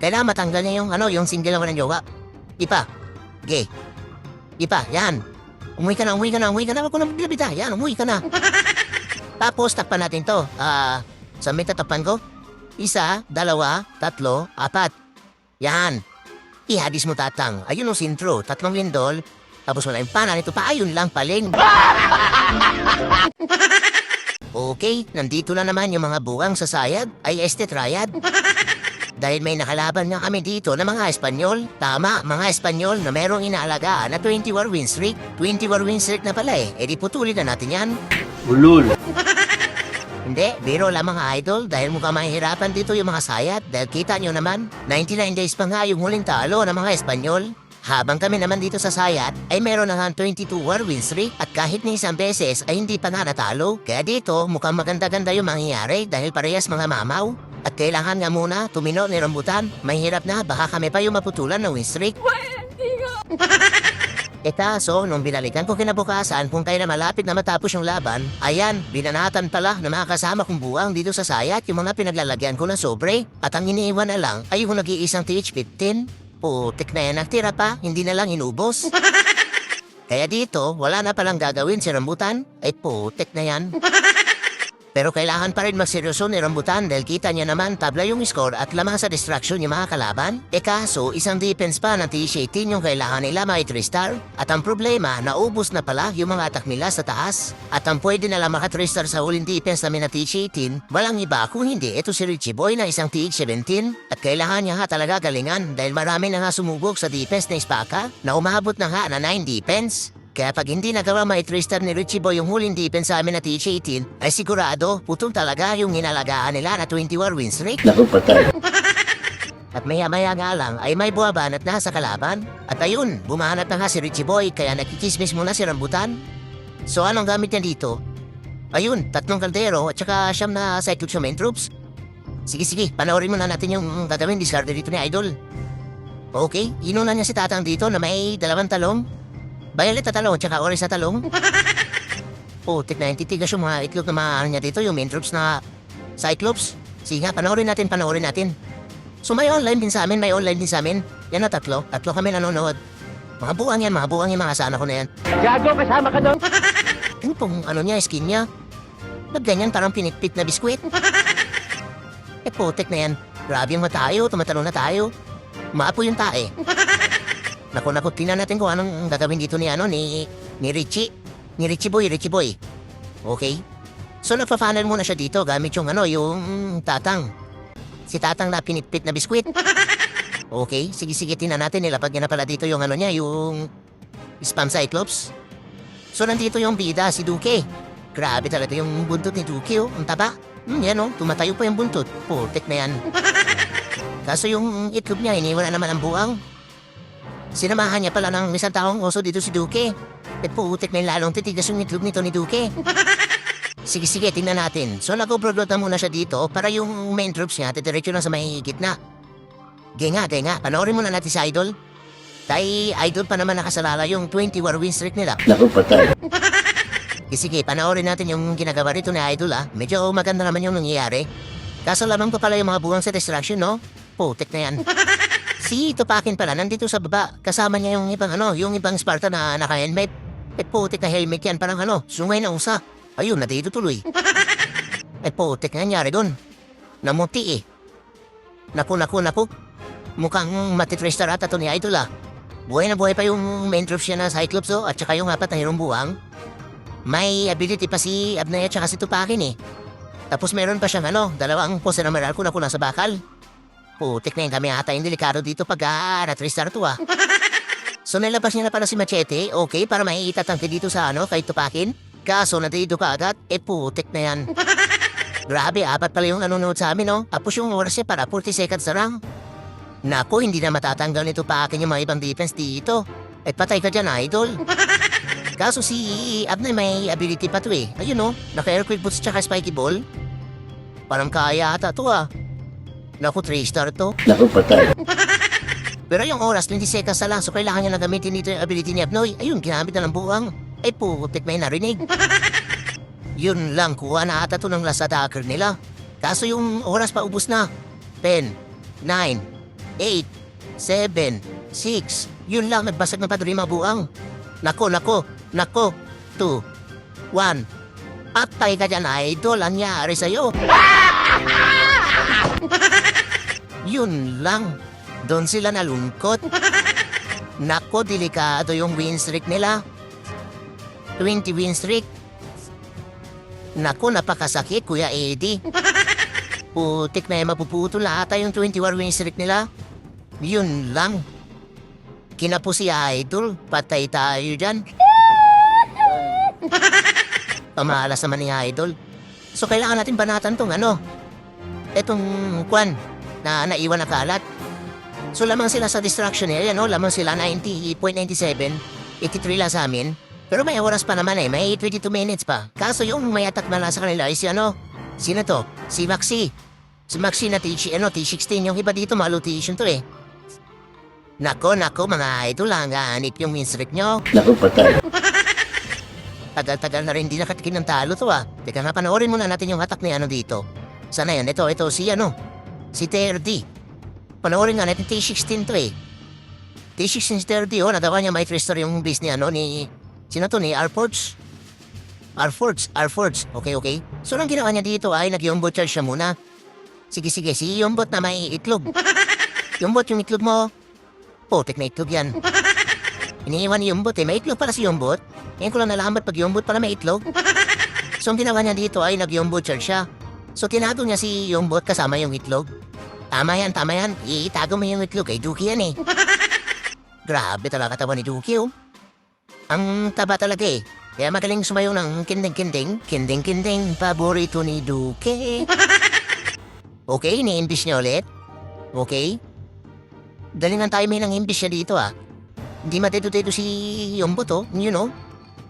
Kailangan matanggal niya yung yung single na walang jowa. Ipa. Gay. Ipa, yan. Umuwi ka na. Wag ko na maglabita. Yan, umuwi ka na. Tapos, takpan natin to. Sa may tatapan ko. 1, 2, 3, 4. Yan. Ihadis mo tatang. Ayun ang sintro. 3 lindol. Tapos wala yung pana nito pa. Ayun lang paling. Okay, nandito na naman yung mga buwang sa sayad. Ay triad. Dahil may nakalaban nga kami dito na mga Espanyol. Tama, mga Espanyol na merong inaalagaan na 21 win streak. 21 win streak na pala eh. E di putulin na natin yan. Ulul. Hindi, biro lang mga idol dahil mukhang mahihirapan dito yung mga sayat dahil kita nyo naman, 99 days pa nga yung huling talo ng mga Espanyol. Habang kami naman dito sa sayat ay meron na nga 22 war win streak at kahit na isang beses ay hindi pa nga natalo. Kaya dito mukhang maganda-ganda yung mangyayari dahil parehas mga mamaw. At kailangan nga muna tumino ni Rambutan. Mahirap na baka kami pa yung maputulan ng win streak. So, nung binalikan ko kinabukasan kung kaya na malapit na matapos yung laban, ayan, binanatan pala na mga kasama kong buwang dito sa sayat yung mga pinaglalagyan ko ng sobre. At ang iniiwan na lang ay yung nag-iisang TH15. Putik na yan, nagtira pa, hindi na lang inubos. Kaya dito, wala na palang gagawin si Rambutan. Ay putik na yan. Pero kailangan pa rin magseryoso ni Rambutan dahil kita niya naman tabla yung score at lamang sa distraction yung mga kalaban. Kaso, isang defense pa ng TH18 yung kailangan nila may 3-star. At ang problema, naubos na pala yung mga attack nila sa taas. At ang pwede na lang maka 3-star sa huling defense namin na TH18, walang iba kung hindi ito si Richie Boy na isang TH17. At kailangan niya nga talaga galingan dahil marami na nga sumubok sa defense na Ispaka na umabot na nga na 9 defense. Kaya pag hindi nagawa may 3-star ni Richie Boy yung huling defense sa amin na TH18, ay sigurado putol talaga yung inalagaan nila na 21 win streak. Naku, patay. At maya-maya nga lang ay may buwabanat na sa kalaban. At ayun, bumahanap na nga si Richie Boy kaya nakikismis muna si Rambutan. So anong gamit niya dito? Ayun, 3 kaldero at saka 9 na cyclops main troops. Sige, panoorin muna natin yung gagawin discard dito ni Idol. Okay, inuna niya si Tatang dito na may 2 talong. Violet na talong, tsaka orange na talong. Putik na yung titigas yung mga itlog na mga niya dito, yung main troops na Cyclops. Sige nga, panoorin natin. So may online din sa amin. Yan na 3. 3 kami nanonood. Mga buwang yan, mga kasama ko na yan. Gago, kasama ka doon. Ano pong niya, skin niya? Ba't ganyan parang pinitpit na biskwit? Putik na yan. Grabe yung tayo, tumatalo na tayo. Maapo yung tae. Naku, tingnan natin kung anong gagawin dito ni Richie. Ni Richie Boy. Okay? So, nagpa-funnel muna siya dito gamit yung yung Tatang. Si Tatang na pinitpit na biskwit. Okay, sige, tingnan natin. Nilapag niya na pala dito yung yung spam Cyclops. So, nandito yung bida, si Duque. Grabe talaga yung buntot ni Duque, oh. Ang taba. Yan, tumatayo pa yung buntot. Putik na yan. Kaso yung itlog niya, iniwan na naman ang buwang. Sinamahan niya pala ng isang taong oso dito si Duque. Putik na yung lalong titigas yung itlog nito ni Duque. Sige, tingnan natin. So nag-overload na muna siya dito para yung main troops niya titiretso na sa may gitna. Gaya nga. Panoorin muna natin si Idol. Dahil Idol pa naman nakasalala yung 21 win streak nila. Naku, patay. Sige, panoorin natin yung ginagawa rito ni Idol Medyo maganda naman yung nangyayari. Kaso lamang pa pala yung mga buwang sa distraction, no? Putik na yan. Si Tupakin pala, nandito sa baba. Kasama niya yung ibang Spartan na naka-helmet. Putik na helmet yan, parang sungay na usa. Ayun, nandito tuloy. Putik na nangyari doon. Namuti eh. Naku. Mukhang matitrester ata to ni Idol Buhay na buhay pa yung main troops siya na Cyclops at saka yung 4 na hirong buwang. May ability pa si Abnay at saka si Tupakin eh. Tapos meron pa siyang 2 pose na meral ko na nasa bakal. Putik na yung kami ata yung delikado dito pag na-3-star to So nilabas niya na pala si Machete, okay, para maiitatangke dito sa kay Tupakin. Kaso nandito ka agad, putik na yan. Grabe, 4 pala yung nanonood sa amin, Tapos yung oras niya para 40 seconds na lang. Naku, hindi na matatanggal ni Tupakin yung mga ibang defense dito. Patay ka dyan, Idol. Kaso si Abnay may ability pa to eh. Ayun naka-airquick boots tsaka spiky ball. Parang kaya ata to Naku, 3-star to. Naku, patay. Pero yung oras, 20 seconds na lang. So kailangan niya na gamitin dito yung ability ni Abnoy. Ayun, ginamit na ng buwang. Putik may narinig. Yun lang, kuha na ata to ng last attacker nila. Kaso yung oras pa ubus na. 10, 9, 8, 7, 6. Yun lang, nagbasag ng padre mga buang. Nako, 2, 1. Atay ka dyan, idol. Ang nangyari sa'yo. Yun lang. Doon sila nalungkot. Nako, delikado yung win streak nila. 20 win streak. Nako, napakasakit, Kuya Eddie. Putik na yung mapuputol na ata yung 21 win streak nila. Yun lang. Kinapo si Idol. Patay tayo dyan. Pamahalas naman ni Idol. So, kailangan natin banatan tong etong kwan na naiwan na kalat. So, lamang sila sa distraction area, no? Lamang sila 90.97. 83 lang sa amin. Pero may oras pa naman may 22 minutes pa. Kaso yung may attack na lang sa kanila is sino to? Si Maxi. Si Maxi na T16. Yung iba dito malutation to eh. Nako, mga idol lang. Hanip yung win streak nyo. Naku, patay. Tagal-tagal na rin di nakatikin ng talo to ah. Teka nga, panoorin muna natin yung attack ni dito. Sana yan? Ito, si Terdy. Panoorin nga natin T16 to eh. T16 si Terdy nagawa niya may restore yung base ni sino to ni Arfords. Okay. So, nang ginawa niya dito ay nag-yombot charge siya muna. Sige, si yombot na may itlog. Yombot yung itlog mo. Putik na itlog yan. Iniiwan ni yombot may itlog pala si yombot. Ngayon ko lang nalaman pag yombot pala may itlog. So, ang ginawa niya dito ay nag-yombot charge siya. So, tinago niya si yombot kasama yung itlog. Tama yan. Itago mo yung itlog kay Duki yan eh. Grabe talaga tawa ni Duki Ang taba talaga eh. Kaya magaling sumayo ng kinding-kinding. Kinding-kinding, paborito ni Duke. Okay, ni-imbis niya ulit. Okay. Dalingan tayo may nang-imbis siya dito Hindi matedo-tedo si Yombot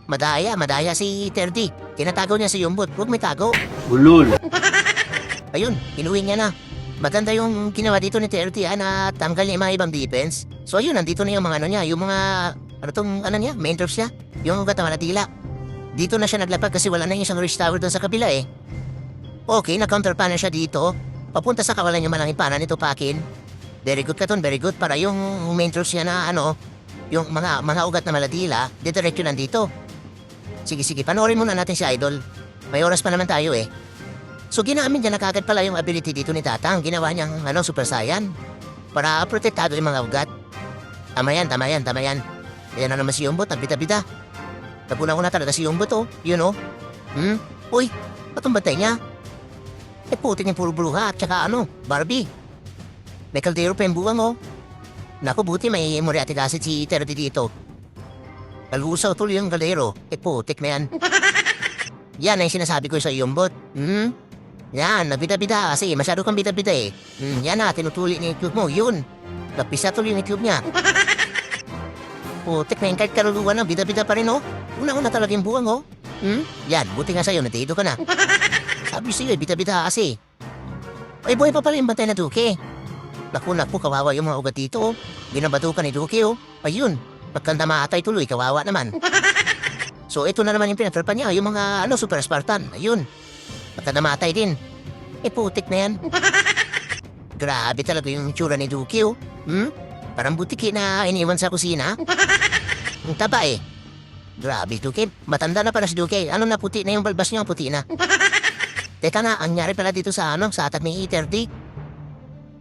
Madaya si Terdy. Tinatago niya si Yombot. Huwag may tago. Ulul. Ayun, inuwi niya na. Maganda yung ginawa dito ni Terdy na tanggal niya yung mga ibang defense. So ayun, nandito na yung mga niya. Yung mga main drops niya. Yung katama na tila. Dito na siya naglapag kasi wala na yung isang Rich Tower doon sa kabila eh. Okay, na-counter pa na siya dito. Papunta sa kawalan yung malangin pana nito Pakin. Very good ka ton, very good. Para yung main drops niya na yung mga ugat na maladila, didiretso nandito. Sige, panoorin muna natin si Idol. May oras pa naman tayo eh. So ginamit niya na kagad pala yung ability dito ni Tatang. Ginawa niyang Super Saiyan. Para protektado yung mga ugat. Tama yan. Ayan na naman si Yombot, nagbita-bita. Napuna-una talaga si Yombot Uy, patong bantay niya. Putik yung puro bruha at saka Barbie. May kaldero pa yung buwang Naku, buti may Moriarty kasi si Terdy dito. Kalusaw tuloy yung kaldero. Putik na yan. Yan ay sinasabi ko sa Yombot. Yan, nabida-bida kasi masyado kang bida-bida eh. Yan tinutuli niya yung itlog mo. Yun, napisa tuloy yung itlog niya. Putik na yung kahit karuluan bida-bida pa rin Una-una talaga yung buwang Yan, buti nga sa'yo, natido ka na. Sabi sa'yo, bida-bida kasi. Ay, buhay pa pala yung bantay na Duke. Naku, kawawa yung mga ugat dito Binabato ka ni Duke Ayun, pagkanda maatay tuloy, kawawa naman. So, ito na naman yung pinatrapan niya, yung mga Super Spartan. Ayun, pagkanda maatay din. Putik na yan. Grabe talaga yung tsura ni Duke Parang butiki na iniwan sa kusina. Ang taba eh. Grabe, Duke. Matanda na pala si Duke. Na puti na yung balbas niya, puti na. Teka na, ang nyari pala dito sa sa attack ni Terdy.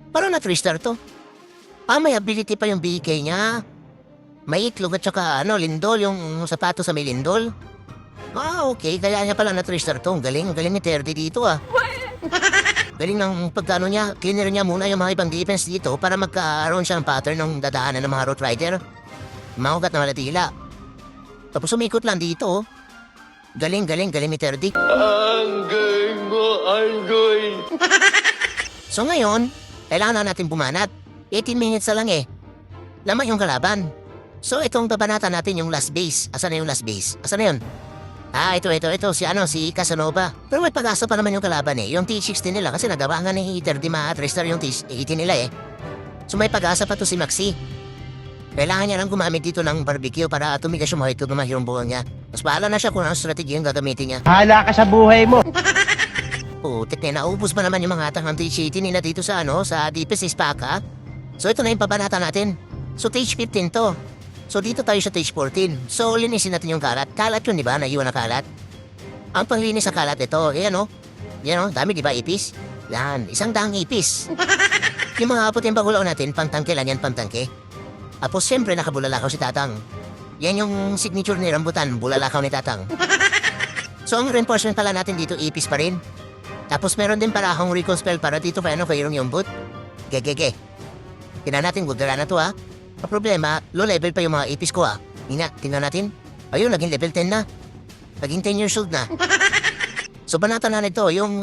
Parang na 3-star to. May ability pa yung BK niya. May itlog at saka lindol, yung sapato sa may lindol. Okay. Kaya niya pala na 3-star to. Galing ni Terdy dito Galing ng pagkano niya. Cleaner niya muna yung mga ibang defense dito para magkaroon siya ng pattern ng dadaanan ng mga road rider. Mga ugat na malatila. Tapos umikot lang dito Galing ni Terdy. Anggoy. So ngayon, kailangan na natin bumanat. 18 minutes na lang Lamang yung kalaban. So itong babanatan natin yung last base. Asan na yung last base? Asan na yun? Ito. Si Casanova. Pero may pag-asa pa naman yung kalaban Yung T16 nila kasi nagawa nga ni Terdy ma-restore yung T18 nila So may pag-asa pa to si Maxi. Kailangan niya lang gumamit dito ng barbecue para tumigas yung mga ito yung buhang niya. Mas bahala na siya kung anong strategy yung gagamitin niya. Hala ka sa buhay mo. Putik na naubos ba naman yung mga atang ng T18 nila dito sa sa Deepest Ispaka? So ito na yung pabanata natin. So stage 15 to. So dito tayo sa stage 14. So linisin natin yung kalat. Kalat yun, di ba? Naiwan na kalat. Ang panglinis sa kalat ito, ayan o. Yan o, dami di ba ipis? Yan, 100 ipis. Yung mga puting bagulaw natin, pangtangke lang yan, pangtangke. Tapos siyempre nakabulalakaw si Tatang. Yan yung signature ni Rambutan, bulalakaw ni Tatang. So ang reinforcement pala natin dito, ipis pa rin. Tapos meron din para akong recall spell para dito pa kayong yung boot. Gegege. Tingnan natin, gudara na to ha. Ang problema, low level pa yung mga ipis ko ha. Tingnan natin. Ayun, naging level 10 na. Naging 10 years old na. So banata na nito, yung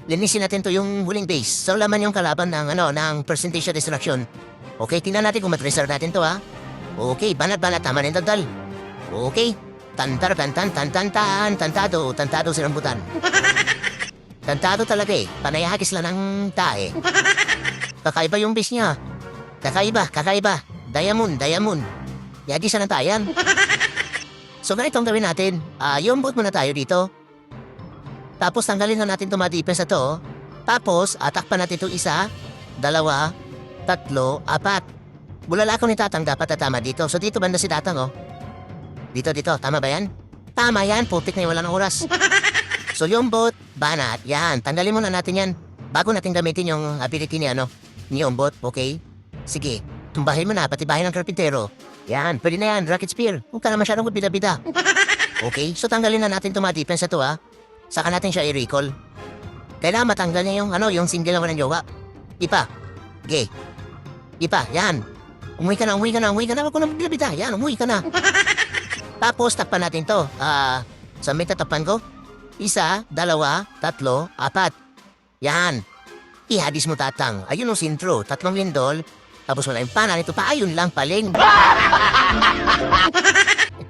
linisin natin to yung huling base. So laman yung kalaban ng percentage of destruction. Okay, tingnan natin kung matresar natin to ha. Okay, banat-banat, tama na yung dagdal. Okay, tantado si Rambutan. Tantado talaga eh, panayahakis lang ng tae. Kakaiba yung base niya. Kakaiba. Diamond. Yagi siya ng tayan. So ganito ang gawin natin. Yung boot muna tayo dito. Tapos tanggalin na natin itong mga defense na to. Tapos, attack pa natin itong 1, 2, 3, 4. Bulalakaw ni Tatang dapat tama dito. So dito banda si Tatang oh. Dito. Tama ba yan? Tama yan. Putik na yung wala ng oras. So yung boat, banat. Yan. Tanggalin muna natin yan. Bago natin gamitin yung ability ni yung boat. Okay? Sige. Tumbahin mo na. Pati bahay ng karpintero. Yan. Pwede na yan. Rocket spear. Huwag ka na masyadong bida-bida. Okay? So tanggalin na natin itong mga defense na to ha. Saka natin siya i-recall. Kailangan matanggal niya yung single na walang jowa. Ipa. Gay. Ipa. Yan. Umuwi ka na. Huwag ko na magbibita. Yan, umuwi ka na. Tapos, takpan natin to. Saan tatakpan ko? 1, 2, 3, 4. Yan. Ihadis mo Tatang. Ayun ang sintro. 3 lindol. Tapos wala yung pana nito pa. Ayun lang, paling.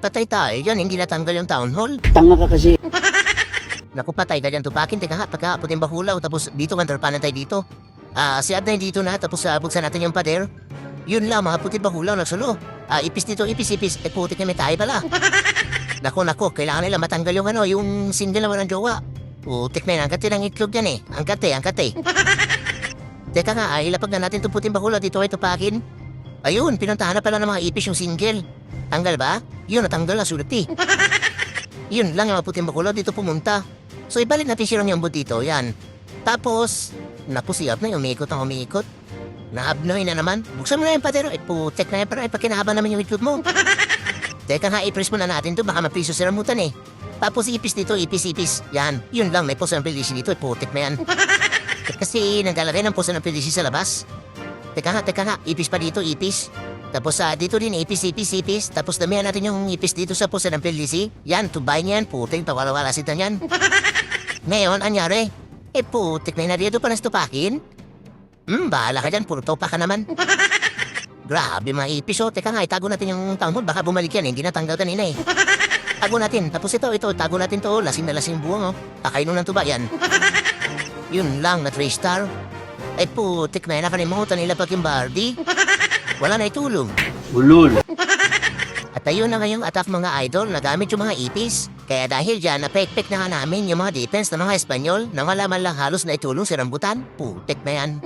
Patay tayo. Yan, hindi natanggal yung town hall. Tanga ka kasi. Naku, patay ka dyan tupakin. Teka nga, puting bahulaw. Tapos dito, underpanan tayo dito. Si Adnay dito na. Tapos buksan natin yung pader. Yun lang, mga puti bahulaw nagsulo. Ipis dito, ipis. Putik na may tayo pala. Naku, kailangan nila matanggal yung single na walang jowa. Putik na yun, angkat ng itlog yan eh. Angkat eh. Teka nga, ilapag na natin itong puting bahulaw dito ay tupakin. Ayun, pinuntahan na pala ng mga ipis yung single. Tanggal ba? Yun, natanggal na sulit eh. Yun lang yung mga puting bahulaw dito pumunta. So ibalik natin siya yung boot dito, yan. Tapos, naku siyap na yung umiikot. Naabnoy na naman. Buksan mo na yung patero. Putek na yan para ipakinahaban naman yung itlog mo. Teka nga, i-press mo na natin to. Baka mapriso si Rambutan eh. Tapos ipis dito, ipis. Yan. Yun lang, may posa ng PDC dito. Putek na yan. Kasi naglalagay ng posa ng PDC sa labas. Teka nga. Ipis pa dito, ipis. Tapos dito din, ipis. Tapos damihan natin yung ipis dito sa posa ng PDC. Yan, tubay niyan. Putek, pawala-wala sita niyan. Ngayon, anyari? Putek na yun. Dito pa nastupakin. Bahala ka dyan, puro topa ka naman. Grabe mga ipis oh. Teka nga, itago natin yung town hall. Baka bumalik yan, hindi natanggal kanina eh. Tago natin, tapos ito, tago natin to. Lasing na lasing buwang oh. Kakainom ng tuba yan. Yun lang, na 3 star. Putik na yan, nakalimutan nila pag yung Bardi. Wala na itulong. Ulul. At ayun na ngayong attack mga idol, nagamit yung mga ipis. Kaya dahil dyan, napekpek na nga namin yung mga defense ng mga Espanyol na wala man lang halos na itulong si Rambutan. Putik na yan.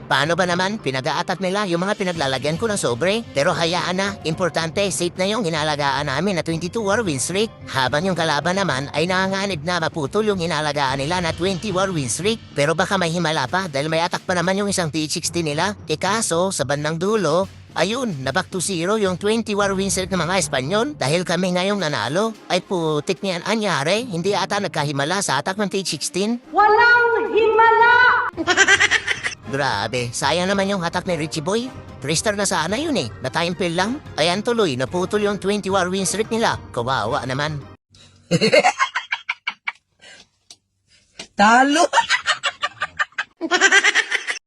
Paano ba naman? Pinag-a-attack nila yung mga pinaglalagyan ko ng sobre. Pero hayaan na, importante, safe na yung inalagaan namin na 22-war win streak. Habang yung kalaban naman ay nanganganib na maputol yung inalagaan nila na 20-war win streak. Pero baka may himala pa dahil may attack pa naman yung isang T-60 nila. Kaso, sa bandang dulo, ayun, na back to 0 yung 20-war win streak ng mga Espanyol. Dahil kami ngayong nanalo, ay putik niyan anyari, hindi ata nagkahimala sa attack ng T-16. Walang himala! Grabe, sayang naman yung hatak ni Richie Boy. 3-star na sana yun eh, na-time lang. Ayan tuloy, naputol yung 20-war win streak nila. Kawawa naman. Talo!